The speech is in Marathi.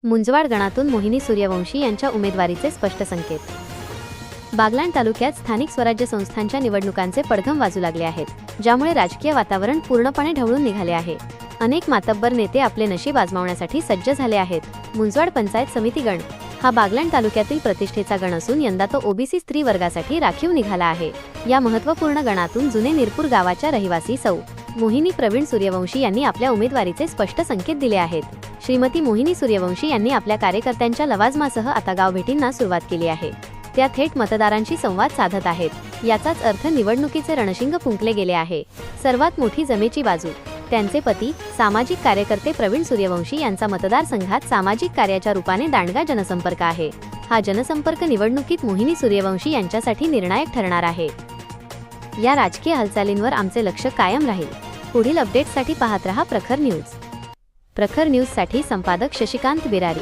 मुंजवाड गणातून मोहिनी सूर्यवंशी यांच्या उमेदवारीचे स्पष्ट संकेत. बागलाण तालुक्यात स्थानिक स्वराज्य संस्थांच्या निवडणुकांचे पडघम वाजू लागले आहेत, ज्यामुळे राजकीय वातावरण पूर्णपणे ढवळून निघाले आहे. अनेक मातब्बर नेते आपले नशीब आजमावण्यासाठी सज्ज झाले आहेत. मुंजवाड पंचायत समिती गण हा बागलाण तालुक्यातील प्रतिष्ठेचा गण असून यंदा तो ओबीसी स्त्री वर्गासाठी राखीव निघाला आहे. या महत्त्वपूर्ण गणातून जुने निरपूर गावाच्या रहिवासी सौ मोहिनी प्रवीण सूर्यवंशी यांनी आपल्या उमेदवारीचे स्पष्ट संकेत दिले आहेत. श्रीमती मोहिनी सूर्यवंशी यांनी आपल्या कार्यकर्त्यांच्या लवाजमासह आता गावभेटींना सुरुवात केली आहे. त्या थेट मतदारांशी संवाद साधत आहेत. याचाच अर्थ निवडणुकीचे रणशिंग फुंकले गेले आहे. सर्वात मोठी जमेची बाजू त्यांचे पती सामाजिक कार्यकर्ते प्रवीण सूर्यवंशी यांचा मतदारसंघात सामाजिक कार्याच्या रूपाने दांडगा जनसंपर्क आहे. हा जनसंपर्क निवडणुकीत मोहिनी सूर्यवंशी यांच्यासाठी निर्णायक ठरणार आहे. या राजकीय हालचालींवर आमचे लक्ष कायम राहील. पुढील अपडेट्ससाठी पाहत रहा प्रखर न्यूज. प्रखर न्यूजसाठी संपादक शशिकांत बिरारी.